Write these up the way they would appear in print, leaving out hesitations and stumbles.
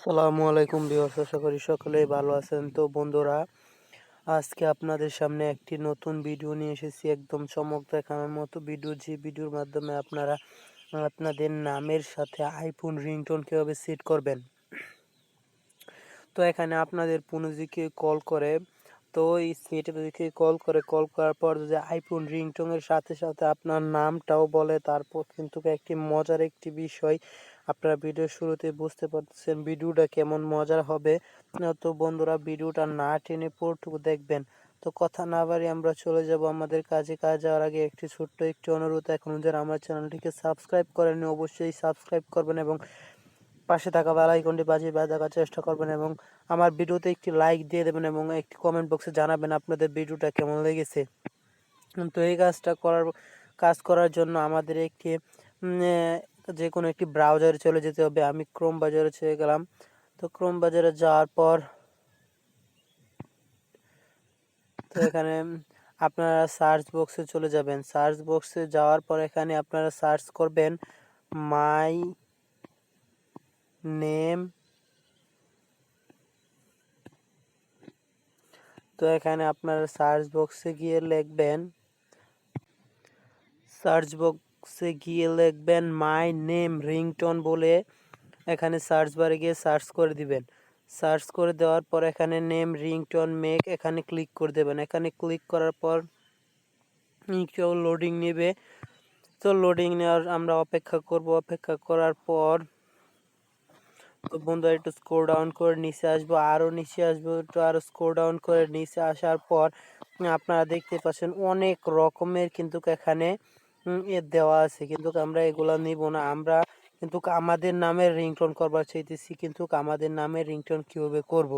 আসসালামু আলাইকুম ভিউয়ার্স, আশা করি সকলেই ভালো আছেন। তো বন্ধুরা, আজকে আপনাদের সামনে একটি নতুন ভিডিও নিয়ে এসেছি, একদম চমক দেখানোর মতো ভিডিও, যে ভিডিওর মাধ্যমে আপনারা আপনাদের নামের সাথে আইফোন রিংটোন কীভাবে সেট করবেন। তো এখানে আপনাদের পুনজিকে কল করে, তো এই সেটকে কল করার পর যদি আইফোন রিংটোনের সাথে সাথে আপনার নামটাও বলে, তারপর কিন্তু একটি মজার একটি বিষয় আপনারা ভিডিওর শুরুতে বুঝতে পারতেছেন ভিডিওটা কেমন মজার হবে। তো বন্ধুরা, ভিডিওটা না টেনে পুরোটুকু দেখবেন। তো কথা না বাড়িয়ে আমরা চলে যাব আমাদের কাজে যাওয়ার আগে একটি ছোট্ট একটি অনুরোধ, এখন যারা আমার চ্যানেলটিকে সাবস্ক্রাইব করেননি অবশ্যই সাবস্ক্রাইব করবেন এবং পাশে থাকা বেল আইকনটি বাজিয়ে দেখার চেষ্টা করবেন এবং আমার ভিডিওতে একটি লাইক দিয়ে দেবেন এবং একটি কমেন্ট বক্সে জানাবেন আপনাদের ভিডিওটা কেমন লেগেছে। তো এই কাজ করার জন্য আমাদের একটি যে কোনো একটি ব্রাউজারে চলে যেতে হবে। আমি ক্রোম বাজারে চলে গেলাম। তো ক্রোম বাজারে যাওয়ার পর তো এখানে আপনারা সার্চ বক্সে চলে যাবেন। সার্চ বক্সে যাওয়ার পর এখানে আপনারা সার্চ করবেন মাই নেম। তো এখানে আপনারা সার্চ বক্সে গিয়ে লিখবেন মাই নেম রিংটোন বলে এখানে সার্চ বারে গিয়ে সার্চ করে দিবেন। সার্চ করে দেওয়ার পর এখানে নেম রিংটোন মেক এখানে ক্লিক করে দেবেন। এখানে ক্লিক করার পর একটু লোডিং নেবে। তো লোডিং নেওয়ার আমরা অপেক্ষা করব। অপেক্ষা করার পর তো বন্ধুরা একটু স্ক্রল ডাউন করে নিচে আসবো, আরও নিচে আসবো, একটু আরও স্ক্রল ডাউন করে নিচে আসার পর আপনারা দেখতে পাচ্ছেন অনেক রকমের কিন্তু এখানে দেওয়া আছে, কিন্তু আমরা এগুলা নিব না। আমরা কিন্তু আমাদের নামের রিংটোন করবার চাইতেছি, কিন্তু আমাদের নামের রিংটোন কীভাবে করব।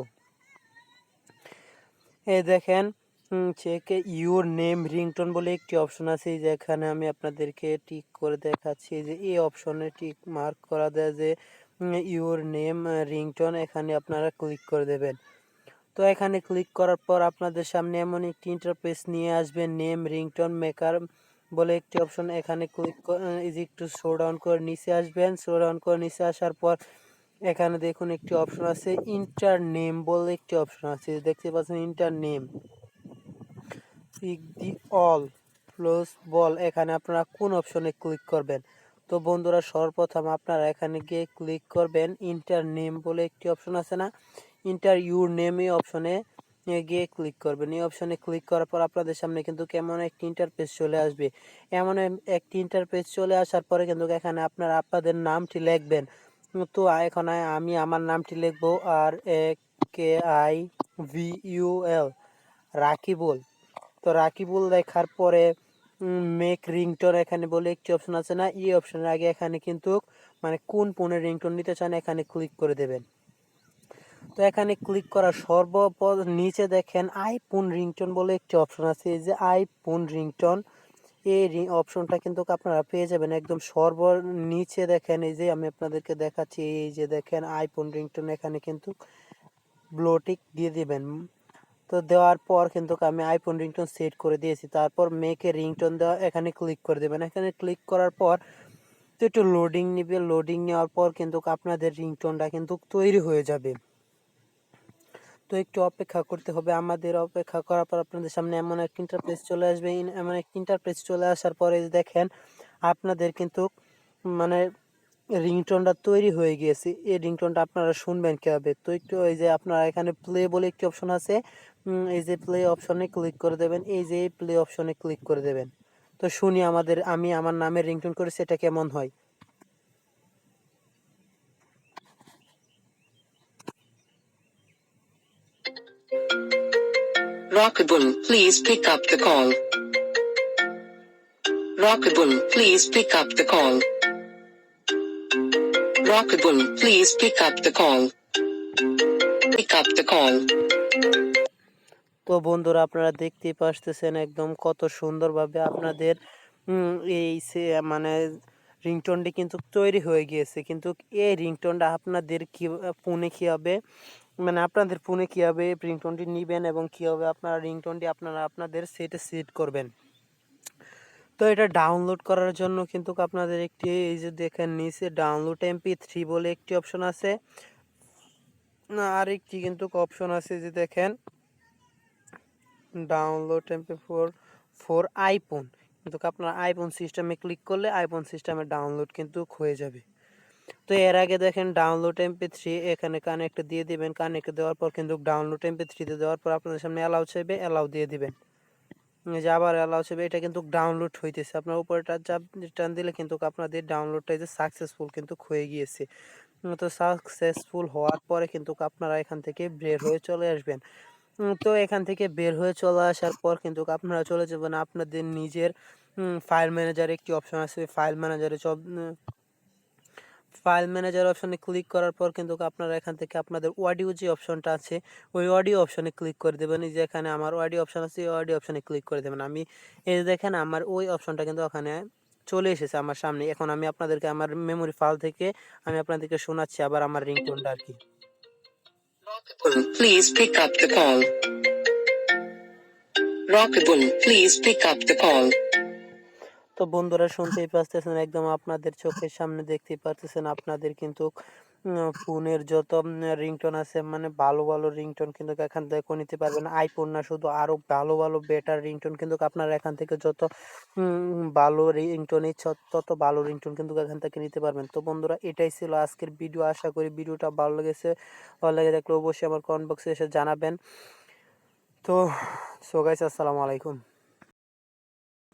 এই দেখেন চেক ইউর নেম রিংটোন বলে একটি অপশন আছে, যেখানে আমি আপনাদেরকে টিক করে দেখাচ্ছি যে এই অপশনে টিক মার্ক করা দেয় যে ইউর নেম রিংটোন, এখানে আপনারা ক্লিক করে দেবেন। তো এখানে ক্লিক করার পর আপনাদের সামনে এমন একটি ইন্টারফেস নিয়ে আসবে, নেম রিংটোন মেকার বলে একটি অপশন। এখানে ক্লিক একটু স্লো ডাউন করে নিচে আসবেন। স্লো ডাউন করে নিচে আসার পর এখানে দেখুন একটি অপশন আছে ইন্টার নেম বলে একটি অপশন আছে, দেখতে পাচ্ছেন enter name pick the all plus ball. এখানে আপনারা কোন অপশনে ক্লিক করবেন? তো বন্ধুরা, সর্বপ্রথম আপনারা এখানে গিয়ে ক্লিক করবেন ইন্টার নেম বলে একটি অপশন আছে না, ইন্টার ইউর নেম, এই অপশনে গিয়ে ক্লিক করবেন। এই অপশনে ক্লিক করার পর আপনাদের সামনে কিন্তু কেমন একটি ইন্টারফেস চলে আসবে। এমন একটি ইন্টারফেস চলে আসার পরে কিন্তু এখানে আপনারা আপনাদের নামটি লিখবেন। তো এখন আমি আমার নামটি লিখবো RAKIVUL, রাকিবুল। তো রাকিবুল লেখার পরে মেক রিংটোন এখানে বলে একটি অপশন আছে না, এই অপশনের আগে এখানে কিন্তু মানে কোন ফোনের রিংটোন নিতে চান এখানে ক্লিক করে দেবেন। তো এখানে ক্লিক করার নিচে দেখেন আইফোন রিংটোন বলে একটি অপশন আছে, এই যে আইফোন রিংটোন, এই অপশনটা কিন্তু আপনারা পেয়ে যাবেন একদম নিচে। দেখেন এই যে আমি আপনাদেরকে দেখাচ্ছি, এই যে দেখেন আইফোন রিংটোন, এখানে কিন্তু ব্লোটিক দিয়ে দিবেন। তো দেওয়ার পর কিন্তু আমি আইফোন রিংটোন সেট করে দিয়েছি। তারপর মেকে রিংটোন দেওয়া এখানে ক্লিক করে দেবেন। এখানে ক্লিক করার পর তো একটু লোডিং নেবে। লোডিং নেওয়ার পর কিন্তু আপনাদের রিংটোনটা কিন্তু তৈরি হয়ে যাবে। তো একটু অপেক্ষা করতে হবে আমাদের। অপেক্ষা করার পর আপনাদের সামনে এমন একটা ইন্টারফেস চলে আসবে। এমন একটা ইন্টারফেস চলে আসার পরে দেখেন আপনাদের কিন্তু মানে রিংটোনটা তৈরি হয়ে গিয়েছে। এই রিংটোনটা আপনারা শুনবেন কীভাবে? তো একটু এই যে আপনারা এখানে প্লে বলে একটি অপশন আছে, এই যে প্লে অপশনে ক্লিক করে দেবেন। এই যে প্লে অপশনে ক্লিক করে দেবেন। তো শুনি আমি আমার নামের রিংটোন করেছি, এটা কেমন হয়। Rockable, please pick up the call. Rockable, please pick up the call. Rockable, please pick up the call. Pick up the call. তো বন্ধুরা, আপনারা দেখতেই পাচ্ছেন একদম কত সুন্দরভাবে আপনাদের এই মানে রিংটোনটি কিন্তু তৈরি হয়ে গিয়েছে। কিন্তু এই রিংটোনটা আপনাদের ফোনে কীভাবে আপনাদের ফোনে কীভাবে রিংটোনটি নেবেন এবং কীভাবে আপনারা রিংটোনটি আপনাদের সেট করবেন। তো এটা ডাউনলোড করার জন্য কিন্তু আপনাদের একটি এই যে দেখেন নিচে ডাউনলোড MP3 বলে একটি অপশন আছে। না আরেকটি কিন্তু অপশন আছে যে দেখেন ডাউনলোড MP4 ফর আইফোন, কিন্তু আপনার আইফোন সিস্টেমে ক্লিক করলে আইফোন সিস্টেমে ডাউনলোড কিন্তু হয়ে যাবে। তো এর আগে দেখেন ডাউনলোড MP3 এখানে কানেক্ট দিয়ে দিবেন, কানেক্ট দেওয়ার পর কিন্তু ডাউনলোড MP3 তে দেওয়ার পর আপনাদের সামনে অ্যালাউ চাইবে, অ্যালাউ দিয়ে দিবেন। এই যে আবার অ্যালাউ চাইবে, এটা কিন্তু ডাউনলোড হইতেছে, আপনার উপরটা চাপ টান দিলে কিন্তু আপনাদের ডাউনলোডটা যে সাকসেসফুল কিন্তু হয়ে গিয়েছে। তো সাকসেসফুল হওয়ার পরে কিন্তু আপনারা এখান থেকে বের হয়ে চলে আসবেন। তো এখান থেকে বের হয়ে চলে আসার পর কিন্তু আপনারা চলে যাবেন আপনাদের নিজের ফাইল ম্যানেজারে একটি অপশন আছে, ফাইল ম্যানেজার অপশনে ক্লিক করার পর কিন্তু আপনারা এখান থেকে আপনাদের অডিও যে অপশনটা আছে ওই অডিও অপশনে ক্লিক করে দেবেন। এই যে এখানে আমার অডিও অপশন আছে, ওই অডিও অপশনে ক্লিক করে দেবেন। আমি এই যে দেখেন আমার ওই অপশনটা কিন্তু ওখানে চলে এসেছে আমার সামনে। এখন আমি আপনাদেরকে আমার মেমোরি ফাইল থেকে আমি আপনাদেরকে শোনাচ্ছি আবার আমার রিংটোনটা আর কি। Please pick up the call. Rockable, please pick up the call. তো বন্ধুরা শুনতেই পাচ্ছেন, একদম আপনাদের চোখের সামনে দেখতেই পাচ্ছেন, আপনাদের কিন্তু ফোনের যত রিংটোন আছে মানে ভালো ভালো রিংটোন কিন্তু এখান থেকে নিতে পারবেন। আইফোন না শুধু আরো ভালো ভালো বেটার রিংটোন কিন্তু আপনারা এখান থেকে যত ভালো রিংটোন ইচ্ছা তত ভালো রিংটোন কিন্তু এখান থেকে নিতে পারবেন। তো বন্ধুরা এটাই ছিল আজকের ভিডিও, আশা করি ভিডিওটা ভালো লেগেছে। ভালো লেগে থাকলে অবশ্যই আমার কমেন্ট বক্সে এসে জানাবেন। তো সো গাইস আসসালামু আলাইকুম।